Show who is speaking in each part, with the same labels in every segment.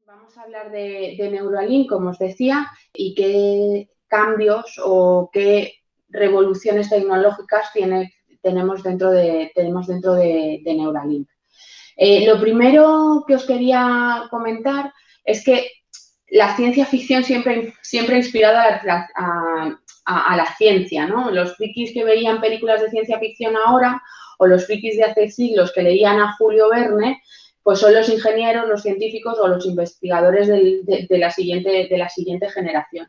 Speaker 1: Vamos a hablar de Neuralink, como os decía, y qué cambios o qué revoluciones tecnológicas tenemos dentro de Neuralink. Lo primero que os quería comentar es que la ciencia ficción siempre ha inspirado a la ciencia, ¿no? Los frikis que veían películas de ciencia ficción ahora o los frikis de hace siglos que leían a Julio Verne, pues son los ingenieros, los científicos o los investigadores de la siguiente generación.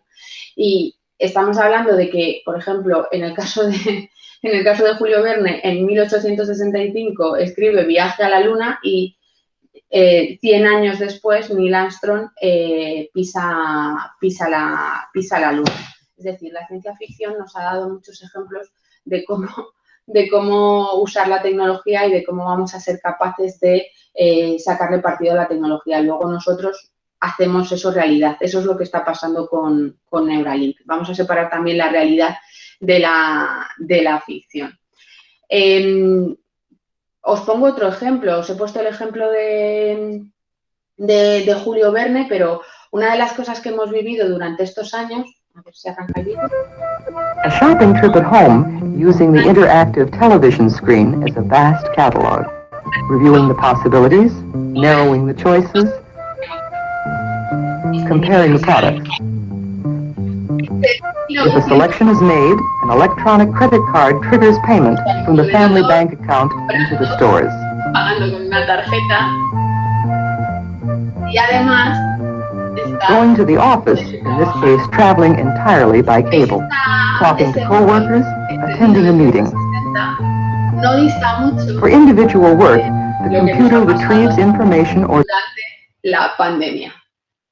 Speaker 1: Y estamos hablando de que, por ejemplo, en el caso de Julio Verne, en 1865 escribe Viaje a la Luna y 100 años después Neil Armstrong pisa la Luna. Es decir, la ciencia ficción nos ha dado muchos ejemplos de cómo usar la tecnología y de cómo vamos a ser capaces de sacarle partido a la tecnología. Luego nosotros hacemos eso realidad. Eso es lo que está pasando con Neuralink. Vamos a separar también la realidad de la ficción. Os pongo otro ejemplo. Os he puesto el ejemplo de Julio Verne, pero una de las cosas que hemos vivido durante estos años... A ver si arranca el vídeo.
Speaker 2: A shopping trip at home using the interactive television screen is a vast catalog, reviewing the possibilities, narrowing the choices, comparing the products. If a selection is made, an electronic credit card triggers payment from the family bank account into the stores.
Speaker 1: Pagando con una tarjeta. Y además...
Speaker 2: Going to the office, in this case traveling entirely by cable, talking to co-workers, attending a meeting. For individual work, the computer retrieves information or...
Speaker 1: Durante la pandemia.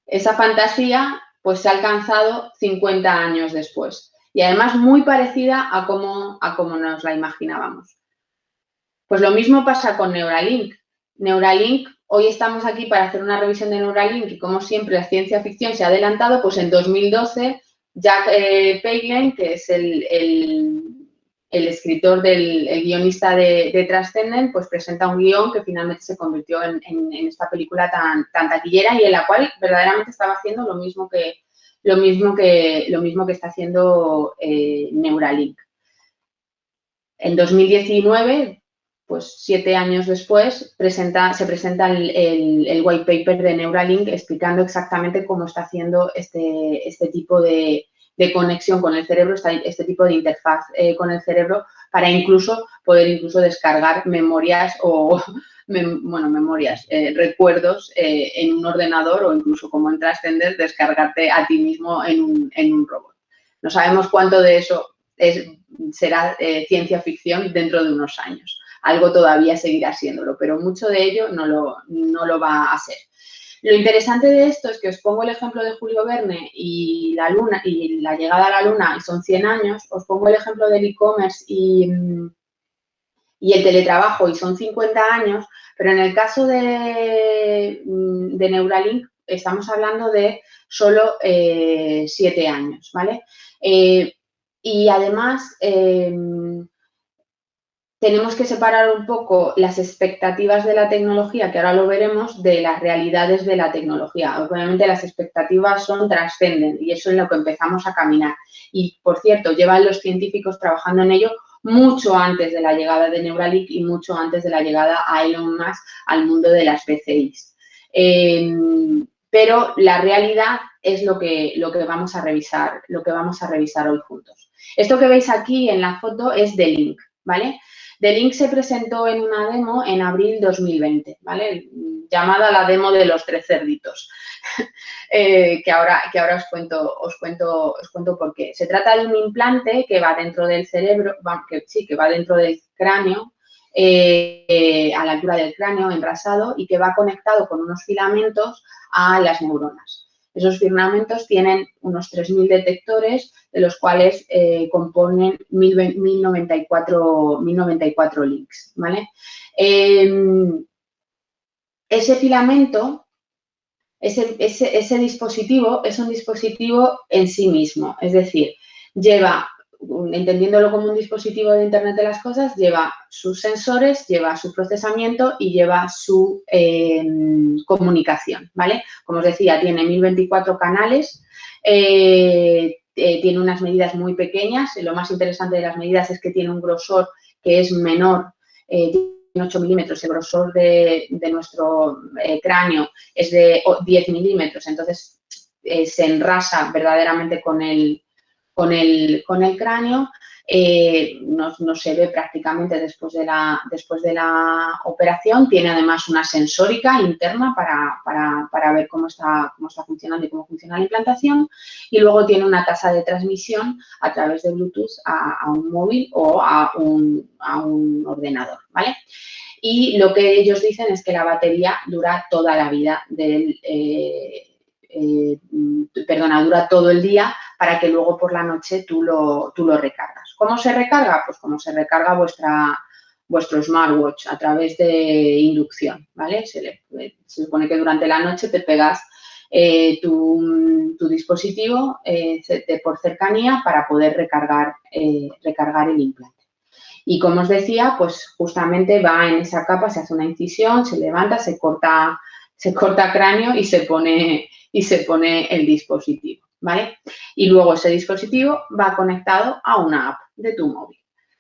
Speaker 1: Esa fantasía pues se ha alcanzado 50 años después y además muy parecida a cómo nos la imaginábamos. Pues lo mismo pasa con Neuralink. Neuralink, hoy estamos aquí para hacer una revisión de Neuralink y como siempre la ciencia ficción se ha adelantado, pues en 2012 Jack Palance, que es el escritor, el guionista de Transcendent, pues presenta un guión que finalmente se convirtió en esta película tan taquillera y en la cual verdaderamente estaba haciendo lo mismo que está haciendo Neuralink. En 2019, pues 7 años después, se presenta el white paper de Neuralink explicando exactamente cómo está haciendo este tipo de conexión con el cerebro, este tipo de interfaz con el cerebro para poder descargar memorias recuerdos en un ordenador o incluso como en Transcendent, descargarte a ti mismo en un robot. No sabemos cuánto de eso será ciencia ficción dentro de unos años. Algo todavía seguirá siéndolo, pero mucho de ello no lo va a ser. Lo interesante de esto es que os pongo el ejemplo de Julio Verne y la Luna y la llegada a la Luna y son 100 años, os pongo el ejemplo del e-commerce y el teletrabajo y son 50 años, pero en el caso de Neuralink estamos hablando de solo 7 años, ¿vale? Y además tenemos que separar un poco las expectativas de la tecnología, que ahora lo veremos, de las realidades de la tecnología. Obviamente las expectativas trascenden y eso es lo que empezamos a caminar. Y, por cierto, llevan los científicos trabajando en ello mucho antes de la llegada de Neuralink y mucho antes de la llegada a Elon Musk al mundo de las PCIs. Pero la realidad es lo que vamos a revisar, hoy juntos. Esto que veis aquí en la foto es D-Link, ¿vale? D-Link se presentó en una demo en abril 2020, ¿vale? Llamada la demo de los 3 cerditos, que ahora os cuento por qué. Se trata de un implante que va dentro del cerebro, que va dentro del cráneo, a la altura del cráneo, engrasado, y que va conectado con unos filamentos a las neuronas. Esos filamentos tienen unos 3.000 detectores, de los cuales componen 1094 links, ¿vale? Ese filamento, ese dispositivo es un dispositivo en sí mismo, es decir, lleva entendiéndolo como un dispositivo de Internet de las cosas, lleva sus sensores, lleva su procesamiento y lleva su comunicación, ¿vale? Como os decía, tiene 1024 canales, tiene unas medidas muy pequeñas. Lo más interesante de las medidas es que tiene un grosor que es menor, tiene 8 milímetros, el grosor de nuestro cráneo es de 10 milímetros, entonces se enrasa verdaderamente con el cráneo, no se ve prácticamente después de la operación. Tiene además una sensórica interna para ver cómo está funcionando y cómo funciona la implantación, y luego tiene una tasa de transmisión a través de Bluetooth a un móvil o a un ordenador, ¿vale? Y lo que ellos dicen es que la batería dura toda la vida dura todo el día, para que luego por la noche tú lo recargas. ¿Cómo se recarga? Pues como se recarga vuestro smartwatch, a través de inducción, ¿vale? Se supone que durante la noche te pegas tu dispositivo por cercanía para poder recargar el implante. Y como os decía, pues justamente va en esa capa, se hace una incisión, se levanta, se corta cráneo y se pone el dispositivo, ¿vale? Y luego ese dispositivo va conectado a una app de tu móvil,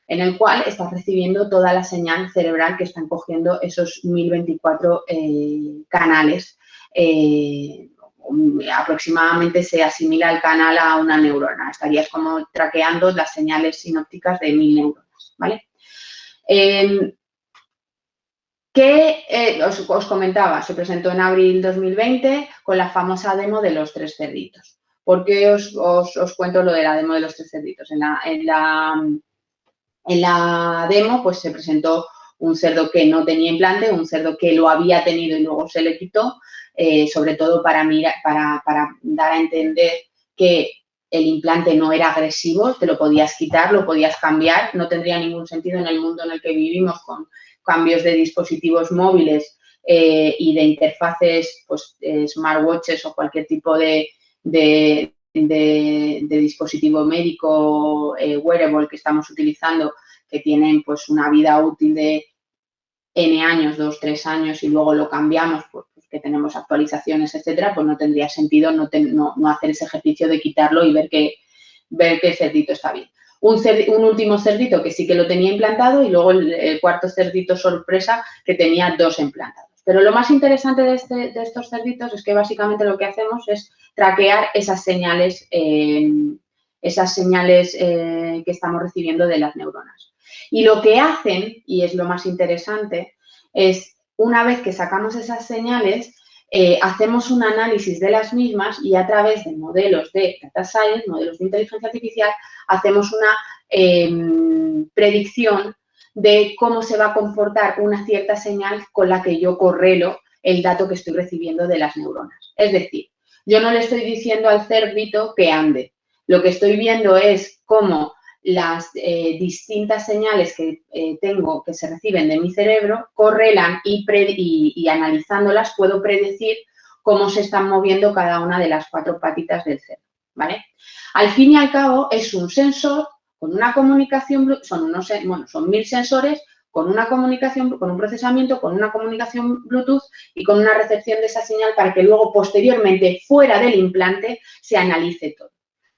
Speaker 1: en el cual estás recibiendo toda la señal cerebral que están cogiendo esos 1024 canales. Aproximadamente se asimila el canal a una neurona. Estarías como traqueando las señales sinópticas de 1000 neuronas, ¿vale? Os comentaba, se presentó en abril 2020 con la famosa demo de los 3 cerditos. ¿Por qué os cuento lo de la demo de los 3 cerditos? En la demo pues se presentó un cerdo que no tenía implante, un cerdo que lo había tenido y luego se le quitó, sobre todo para dar a entender que el implante no era agresivo, te lo podías quitar, lo podías cambiar, no tendría ningún sentido en el mundo en el que vivimos con cambios de dispositivos móviles y de interfaces, pues smartwatches o cualquier tipo de dispositivo médico wearable que estamos utilizando, que tienen pues una vida útil de N años, 2, 3 años, y luego lo cambiamos porque tenemos actualizaciones, etcétera, pues no tendría sentido no hacer ese ejercicio de quitarlo y ver que el cerdito está bien. Un último cerdito que sí que lo tenía implantado, y luego el cuarto cerdito sorpresa que tenía 2 implantados. Pero lo más interesante de estos cerditos es que básicamente lo que hacemos es traquear esas señales que estamos recibiendo de las neuronas. Y lo que hacen, y es lo más interesante, es una vez que sacamos esas señales, hacemos un análisis de las mismas, y a través de modelos de data science, modelos de inteligencia artificial, hacemos una predicción de cómo se va a comportar una cierta señal con la que yo correlo el dato que estoy recibiendo de las neuronas. Es decir, yo no le estoy diciendo al cerdito que ande. Lo que estoy viendo es cómo las distintas señales que tengo que se reciben de mi cerebro correlan, y analizándolas puedo predecir cómo se están moviendo cada una de las 4 patitas del cerdo, ¿vale? Al fin y al cabo es un sensor con una comunicación, son 1000 sensores con una comunicación, con un procesamiento, con una comunicación Bluetooth y con una recepción de esa señal para que luego posteriormente fuera del implante se analice todo.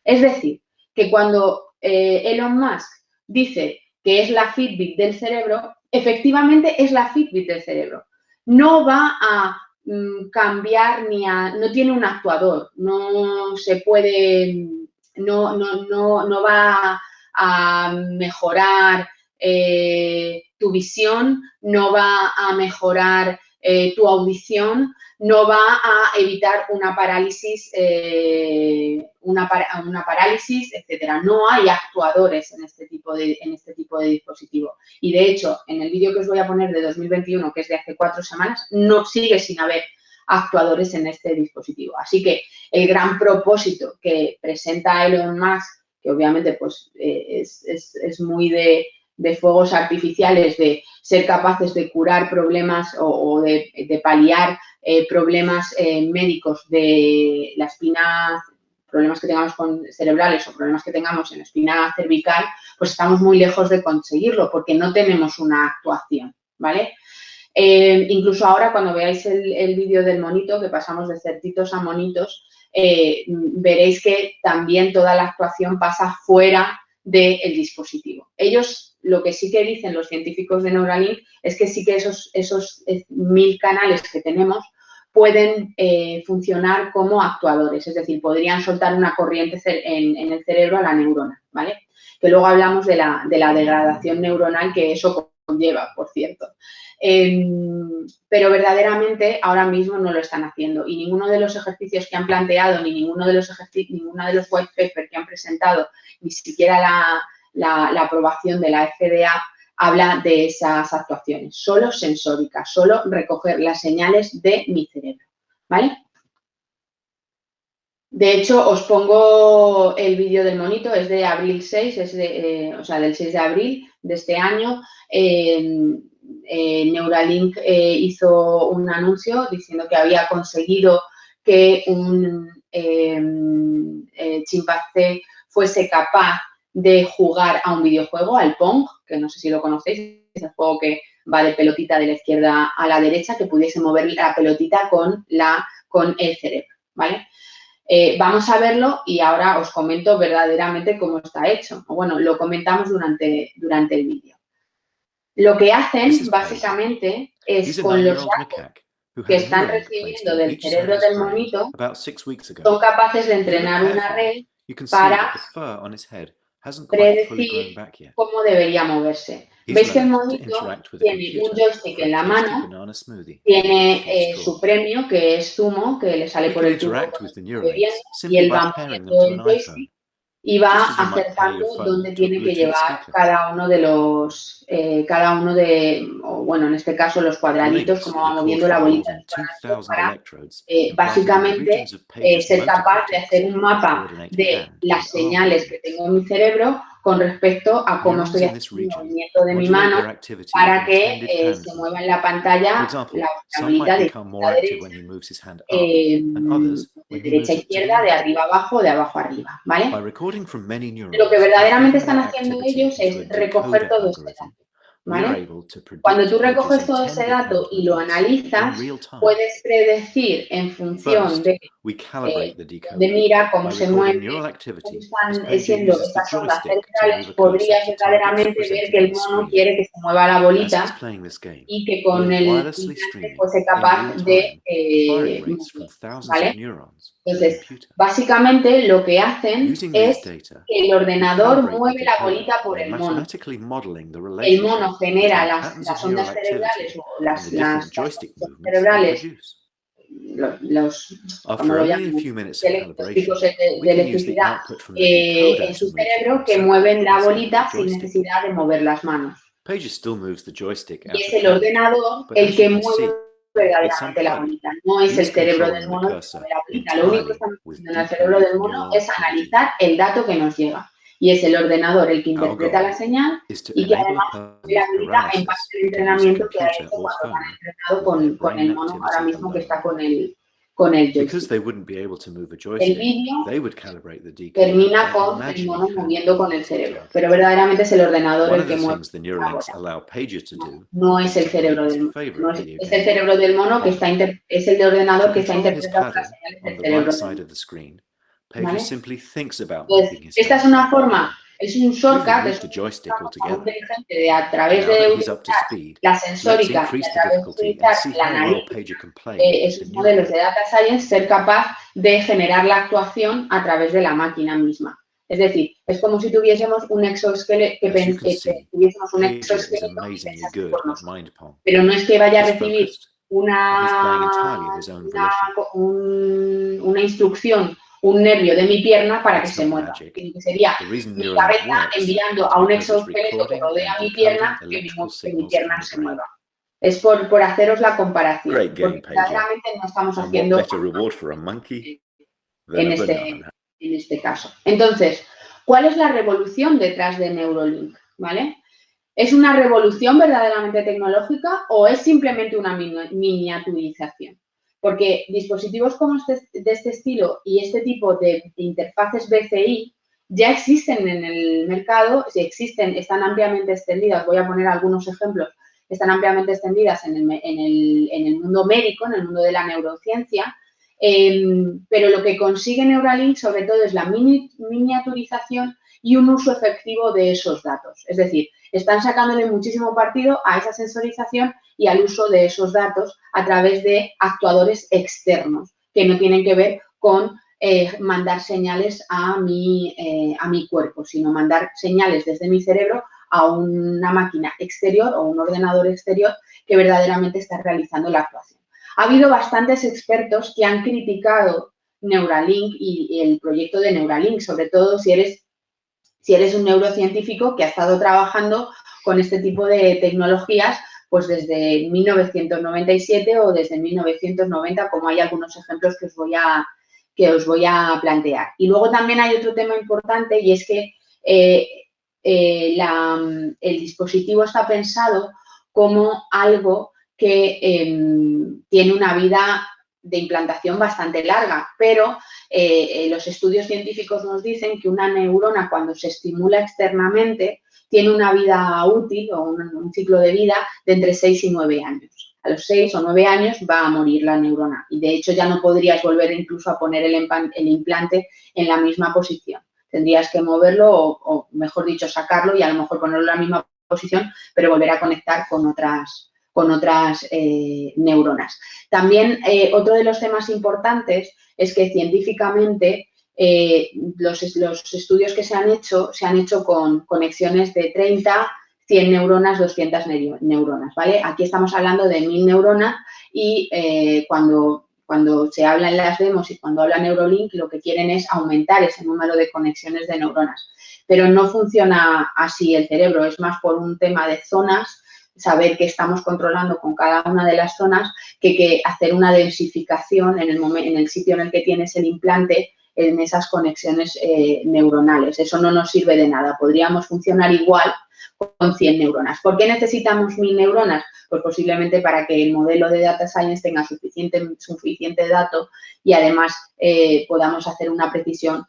Speaker 1: Es decir, que cuando Elon Musk dice que es la Fitbit del cerebro, efectivamente es la Fitbit del cerebro. No va a cambiar no tiene un actuador, no se puede, no va a mejorar tu visión, no va a mejorar tu audición, no va a evitar una parálisis, etcétera. No hay actuadores en este tipo de dispositivo. Y de hecho, en el vídeo que os voy a poner de 2021, que es de hace 4 semanas, no sigue sin haber actuadores en este dispositivo. Así que el gran propósito que presenta Elon Musk, que obviamente pues es muy de fuegos artificiales, de ser capaces de curar problemas o de paliar problemas médicos de la espina problemas que tengamos cerebrales o problemas que tengamos en la espina cervical, pues estamos muy lejos de conseguirlo porque no tenemos una actuación, ¿vale? Incluso ahora, cuando veáis el vídeo del monito, que pasamos de cerditos a monitos, veréis que también toda la actuación pasa fuera del dispositivo. Ellos, lo que sí que dicen los científicos de Neuralink, es que sí que esos 1000 canales que tenemos pueden funcionar como actuadores, es decir, podrían soltar una corriente en el cerebro a la neurona, ¿vale? Que luego hablamos de la degradación neuronal que eso conlleva, por cierto. Pero verdaderamente ahora mismo no lo están haciendo y ninguno de los ejercicios que han planteado, ni ninguna de los white papers que han presentado, ni siquiera la aprobación de la FDA habla de esas actuaciones, solo sensóricas, solo recoger las señales de mi cerebro, ¿vale? De hecho, os pongo el vídeo del monito, es de abril 6, o sea, del 6 de abril de este año. Neuralink hizo un anuncio diciendo que había conseguido que un chimpancé fuese capaz de jugar a un videojuego, al Pong, que no sé si lo conocéis, es el juego que va de pelotita de la izquierda a la derecha, que pudiese mover la pelotita con el cerebro, ¿vale? Vamos a verlo y ahora os comento verdaderamente cómo está hecho. O bueno, lo comentamos durante el vídeo. Lo que hacen, básicamente, es con los datos que están recibiendo del cerebro del monito, son capaces de entrenar una red para predecir cómo debería moverse. ¿Veis que el monito tiene un joystick en la mano, tiene su premio, que es zumo, que le sale por el tubo y él va moviendo el joystick y va acertando dónde tiene que llevar cada uno bueno, en este caso los cuadraditos, como va moviendo la bolita para básicamente ser capaz de hacer un mapa de las señales que tengo en mi cerebro con respecto a cómo estoy haciendo el movimiento de mi mano para que se mueva en la pantalla la bolita de izquierda a derecha, de derecha a izquierda, de arriba a abajo, de abajo a arriba, ¿vale? Lo que verdaderamente están haciendo ellos es recoger todo este dato, ¿vale? Cuando tú recoges todo ese dato y lo analizas, puedes predecir en función de mira, cómo se mueve, cómo están siendo estas ondas cerebrales, podrías verdaderamente ver que el mono quiere que se mueva la bolita y que con el implante fuese capaz de ¿vale? Entonces, básicamente lo que hacen es que el ordenador mueve la bolita por el mono. El mono genera las ondas cerebrales o las cerebrales, como lo llaman, picos de electricidad en su cerebro que mueven la bolita sin necesidad de mover las manos. Y es el ordenador el que mueve verdaderamente la bolita, no es el cerebro del mono que mueve la bolita. Lo único que estamos haciendo en el cerebro del mono es analizar el dato que nos llega. Y es el ordenador el que interpreta la señal y que además la habilita en base al entrenamiento que ha hecho cuando han entrenado con el mono ahora mismo que está con el joystick. El vídeo termina con el mono moviendo con el cerebro, pero verdaderamente es el ordenador el que mueve la bola. No es el cerebro del mono. No es el cerebro del mono que es el de ordenador que está interpretando las señales del cerebro del mono. ¿Vale? Entonces, esta es una forma, es un shortcut, es una forma muy inteligente de a través de utilizar la sensórica y a través de utilizar la analítica, esos modelos de data science, ser capaz de generar la actuación a través de la máquina misma. Es decir, es como si tuviésemos un exoesqueleto que pensase por nosotros. Pero no es que vaya a recibir una instrucción, un nervio de mi pierna para que se mueva. Que sería mi cabeza enviando a un exoesqueleto que rodea mi pierna que mi pierna se mueva. Es por haceros la comparación. Porque verdaderamente no estamos haciendo en este caso. Entonces, ¿cuál es la revolución detrás de Neuralink? ¿Vale? ¿Es una revolución verdaderamente tecnológica o es simplemente una miniaturización? Porque dispositivos como de este estilo y este tipo de interfaces BCI ya existen en el mercado, si existen, están ampliamente extendidas. Voy a poner algunos ejemplos. Están ampliamente extendidas en el mundo médico, en el mundo de la neurociencia, pero lo que consigue Neuralink sobre todo es la miniaturización y un uso efectivo de esos datos. Es decir, están sacándole muchísimo partido a esa sensorización y al uso de esos datos a través de actuadores externos que no tienen que ver con mandar señales a mi cuerpo, sino mandar señales desde mi cerebro a una máquina exterior o un ordenador exterior que verdaderamente está realizando la actuación. Ha habido bastantes expertos que han criticado Neuralink y el proyecto de Neuralink, sobre todo si eres un neurocientífico que ha estado trabajando con este tipo de tecnologías pues desde 1997 o desde 1990, como hay algunos ejemplos que os voy a plantear. Y luego también hay otro tema importante y es que el dispositivo está pensado como algo que tiene una vida de implantación bastante larga, pero los estudios científicos nos dicen que una neurona cuando se estimula externamente tiene una vida útil o un ciclo de vida de entre 6 y 9 años. A los 6 o 9 años va a morir la neurona y de hecho ya no podrías volver incluso a poner el implante en la misma posición. Tendrías que moverlo o mejor dicho, sacarlo y a lo mejor ponerlo en la misma posición, pero volver a conectar con otras neuronas. También otro de los temas importantes es que científicamente los estudios que se han hecho con conexiones de 30, 100 neuronas, 200 neuronas, ¿vale? Aquí estamos hablando de 1000 neuronas y cuando se habla en las demos y cuando habla Neuralink, lo que quieren es aumentar ese número de conexiones de neuronas. Pero no funciona así el cerebro, es más por un tema de zonas, saber que estamos controlando con cada una de las zonas, que hacer una densificación en el sitio en el que tienes el implante en esas conexiones neuronales. Eso no nos sirve de nada. Podríamos funcionar igual con 100 neuronas. ¿Por qué necesitamos 1000 neuronas? Pues posiblemente para que el modelo de Data Science tenga suficiente dato y además podamos hacer una predicción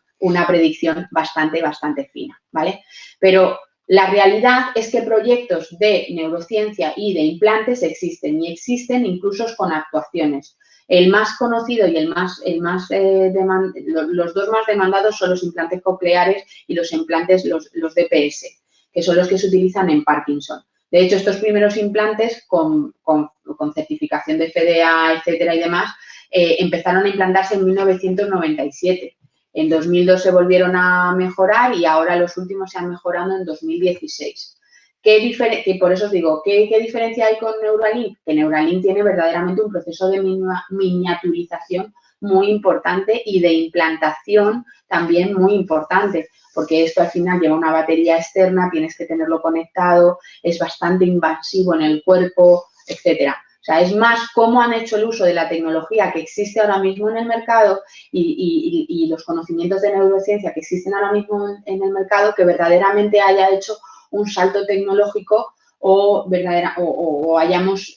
Speaker 1: bastante fina, ¿vale? Pero la realidad es que proyectos de neurociencia y de implantes existen y existen incluso con actuaciones. El más conocido y los dos más demandados son los implantes cocleares y los implantes, los DPS, que son los que se utilizan en Parkinson. De hecho, estos primeros implantes con certificación de FDA, etcétera y demás, empezaron a implantarse en 1997. En 2002 se volvieron a mejorar y ahora los últimos se han mejorado en 2016. Por eso os digo, ¿qué diferencia hay con Neuralink? Que Neuralink tiene verdaderamente un proceso de miniaturización muy importante y de implantación también muy importante, porque esto al final lleva una batería externa, tienes que tenerlo conectado, es bastante invasivo en el cuerpo, etcétera. O sea, es más cómo han hecho el uso de la tecnología que existe ahora mismo en el mercado y los conocimientos de neurociencia que existen ahora mismo en el mercado que verdaderamente haya hecho un salto tecnológico o hayamos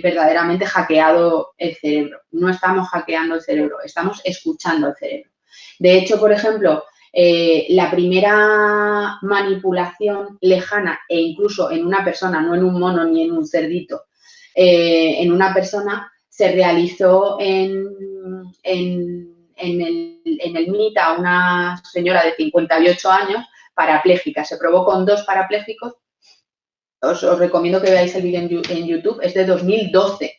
Speaker 1: verdaderamente hackeado el cerebro. No estamos hackeando el cerebro, estamos escuchando el cerebro. De hecho, por ejemplo, la primera manipulación lejana e incluso en una persona, no en un mono ni en un cerdito, en una persona se realizó en el MITA a una señora de 58 años parapléjica. Se probó con 2 parapléjicos. Os recomiendo que veáis el vídeo en YouTube. Es de 2012.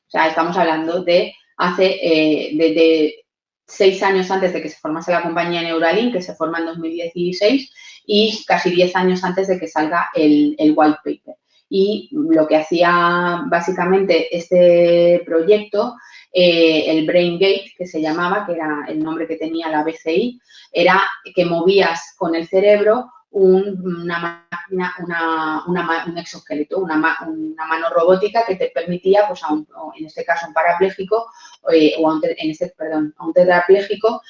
Speaker 1: O sea, estamos hablando de de 6 años antes de que se formase la compañía Neuralink, que se forma en 2016, y casi 10 años antes de que salga el white paper. Y lo que hacía básicamente este proyecto, el Brain Gate, que se llamaba, que era el nombre que tenía la BCI, era que movías con el cerebro una máquina, un exoesqueleto, una mano robótica que te permitía, pues en este caso, a un parapléjico o a un tetrapléjico,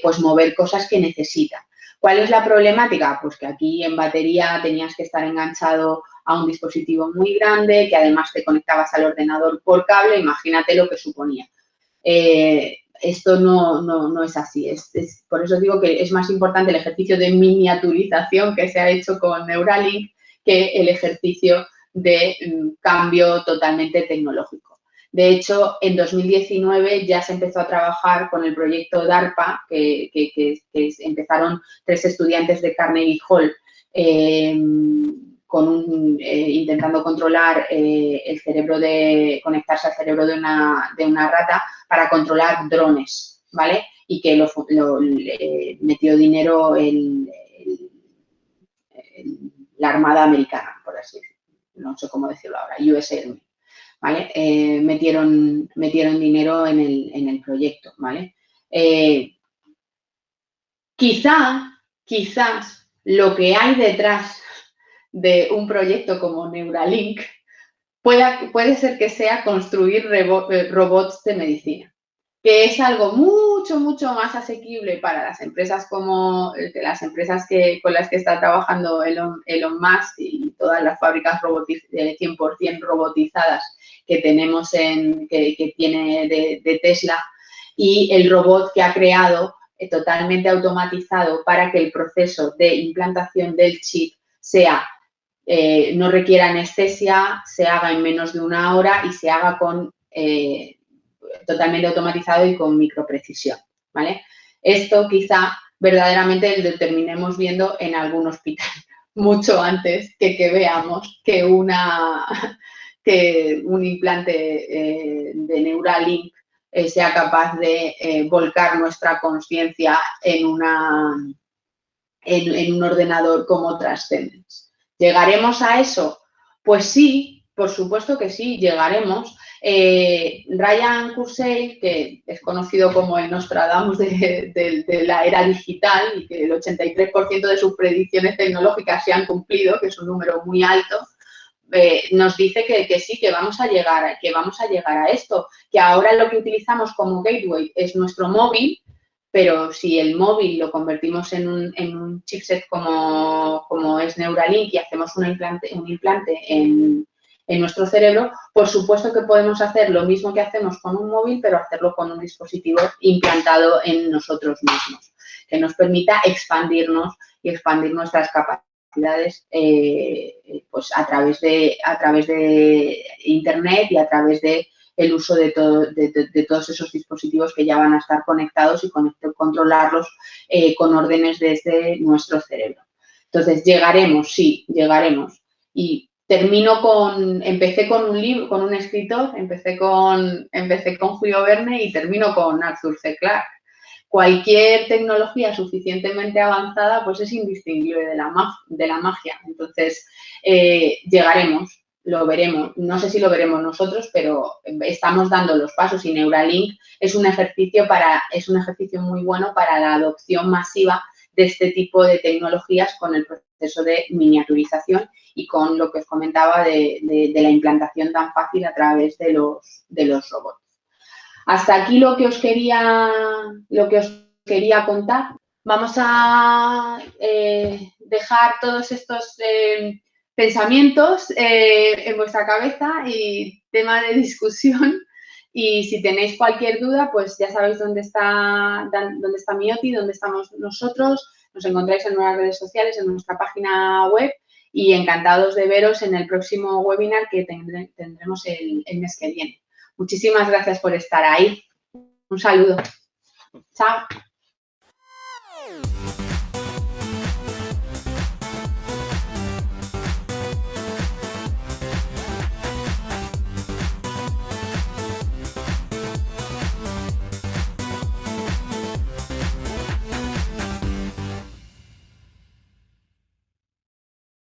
Speaker 1: pues mover cosas que necesita. ¿Cuál es la problemática? Pues que aquí en batería tenías que estar enganchado a un dispositivo muy grande, que además te conectabas al ordenador por cable, imagínate lo que suponía. Esto no es así, por eso digo que es más importante el ejercicio de miniaturización que se ha hecho con Neuralink que el ejercicio de cambio totalmente tecnológico. De hecho, en 2019 ya se empezó a trabajar con el proyecto DARPA, que empezaron 3 estudiantes de Carnegie Hall intentando controlar el cerebro conectarse al cerebro de una rata para controlar drones, ¿vale? Y que metió dinero la Armada Americana, por así decirlo. No sé cómo decirlo ahora, US Army, ¿vale? Metieron dinero en el proyecto, ¿vale? Quizás lo que hay detrás de un proyecto como Neuralink puede ser que sea construir robots de medicina, que es algo mucho más asequible para las empresas con las que está trabajando Elon Musk y todas las fábricas 100% robotizadas que tenemos que tiene de Tesla, y el robot que ha creado totalmente automatizado para que el proceso de implantación del chip no requiera anestesia, se haga en menos de 1 hora y se haga totalmente automatizado y con microprecisión, ¿vale? Esto quizá verdaderamente lo terminemos viendo en algún hospital mucho antes que veamos que un implante de Neuralink sea capaz de volcar nuestra conciencia en un ordenador como Transcendence. ¿Llegaremos a eso? Pues sí, por supuesto que sí, llegaremos. Ryan Kurzweil, que es conocido como el Nostradamus de la era digital y que el 83% de sus predicciones tecnológicas se han cumplido, que es un número muy alto, nos dice que sí, que vamos a llegar a esto, que ahora lo que utilizamos como gateway es nuestro móvil, pero si el móvil lo convertimos en un chipset como es Neuralink y hacemos un implante en nuestro cerebro, por supuesto que podemos hacer lo mismo que hacemos con un móvil, pero hacerlo con un dispositivo implantado en nosotros mismos, que nos permita expandirnos y expandir nuestras capacidades pues a través de Internet y a través de el uso de todos esos dispositivos que ya van a estar conectados y controlarlos con órdenes desde nuestro cerebro. Entonces, llegaremos, sí, llegaremos. Y empecé con un libro, con un escritor, empecé con Julio Verne y termino con Arthur C. Clarke. Cualquier tecnología suficientemente avanzada pues es indistinguible de la magia. Entonces, llegaremos. Lo veremos, no sé si lo veremos nosotros, pero estamos dando los pasos y Neuralink es un ejercicio muy bueno para la adopción masiva de este tipo de tecnologías con el proceso de miniaturización y con lo que os comentaba de la implantación tan fácil a través de los robots. Hasta aquí lo que os quería contar. Vamos a dejar todos estos pensamientos en vuestra cabeza y tema de discusión, y si tenéis cualquier duda, pues ya sabéis dónde está Mioti, dónde estamos nosotros, nos encontráis en nuestras redes sociales, en nuestra página web, y encantados de veros en el próximo webinar que tendremos el mes que viene. Muchísimas gracias por estar ahí. Un saludo. Chao.